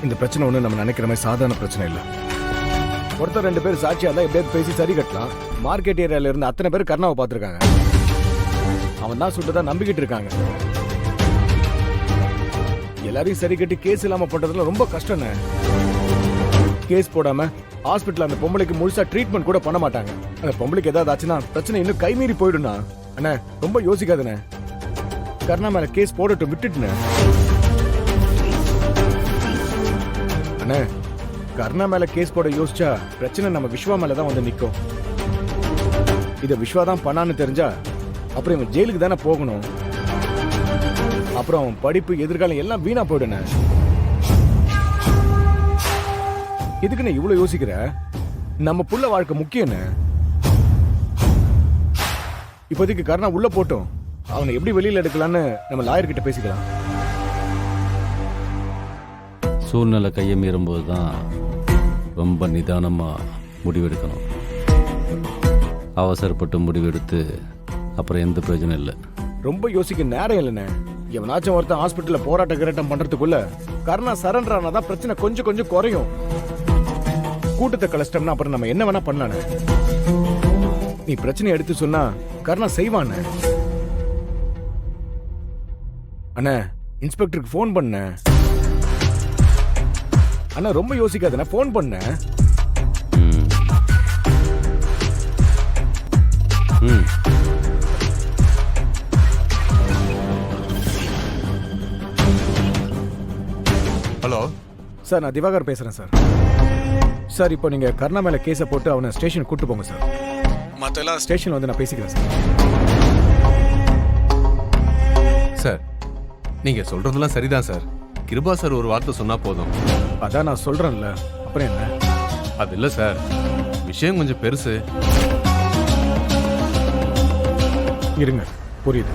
இந்த பிரச்சனை ஒண்ணு நம்ம நினைக்கிற மாதிரி சாதாரண பிரச்சனை இல்ல. ஒருத்தர் ரெண்டு பேர் சாட்சியா தான் எப்படியாவது பேசி சரி கட்டலாம். மார்க்கெட் ஏரியால இருந்து அத்தனை பேர் கர்ணாவை பார்த்திருக்காங்க. அவன் தான் சுட்டதா நம்பிக்கிட்டு இருக்காங்க. எல்லாரையும் சரி கட்டி கேஸ் இல்லாம பண்றதுல ரொம்ப கஷ்டம்ண்ணே. கேஸ் போடாம ஹாஸ்பிட்டல் அந்த பொம்பளைக்கு முழுசா ட்ரீட்மெண்ட் கூட பண்ண மாட்டாங்க. அந்த பொம்பளைக்கு ஏதாவது ஆச்சுன்னா பிரச்சனை இன்னும் கைமீறி போயிடும்ண்ணா. அண்ணா ரொம்ப யோசிக்காதுண்ணே. கர்ணா மேல கேஸ் போடட்டும், விட்டுட்டுண்ணே. அண்ணே கர்ணா மேல கேஸ் போட யோசிச்சா பிரச்சனை நம்ம விஸ்வா மேல தான் வந்து நிக்கும். இத விஸ்வா தான் பண்ணான்னு தெரிஞ்சா அப்புறம் இவன் ஜெயிலுக்கு தானே போகணும். அப்புறம் அவன் படிப்பு எதிர்காலம் எல்லாம் வீணா போயிடுன. எதுக்கு நான் இவ்வளவு யோசிக்கிற? நம்ம புள்ள வாழ்க்கை முக்கியம். இப்போதைக்கு கர்ணா உள்ள போட்டோம், அவனை எப்படி வெளியில எடுக்கலான்னு நம்ம லாயர் கிட்ட பேசிக்கலாம். சூழ்நிலை கையை மீறும்போது தான் ரொம்ப நிதானமாக முடிவெடுக்கணும். அவசரப்பட்டு முடிவெடுத்து அப்புறம் எந்த பிரயோஜனம் இல்லை. ரொம்ப யோசிக்க நேரம் இல்லைண்ணே. எவனாச்சும் ஒருத்தன் ஹாஸ்பிட்டல்ல போராட்ட கிராட்டம் பண்றதுக்குள்ள கர்ணா சரண்டர் ஆனாதான் பிரச்சனை கொஞ்சம் கொஞ்சம் குறையும். கூட்டத்தை கலஸ்டம்னா அப்புறம் நம்ம என்ன வேணா பண்ணலானே. நீ பிரச்சனை எடுத்து சொன்னா கர்ணா செய்வானே. அண்ணா இன்ஸ்பெக்டருக்கு ஃபோன் பண்ண. அண்ணா ரொம்ப யோசிக்காதண்ணா, ஃபோன் பண்ண. ஹலோ சார், நான் திவாகர் பேசுறேன் சார். சார் இப்போ நீங்க கர்ணா மேல கேஸை போட்டு அவனை ஸ்டேஷன் கூட்டு போங்க சார். மற்ற எல்லாம் ஸ்டேஷன்ல வந்து நான் பேசிக்கிறேன் சார். சார், நீங்க சொல்றதெல்லாம் சரிதான் சார். கிருபா சார் ஒரு வார்த்தை சொன்னா போதும். அதான் நான் சொல்றேன்ல, அப்புறம் என்ன? அது இல்ல சார், விஷயம் கொஞ்சம் பெருசு. இருங்க, புரியுது.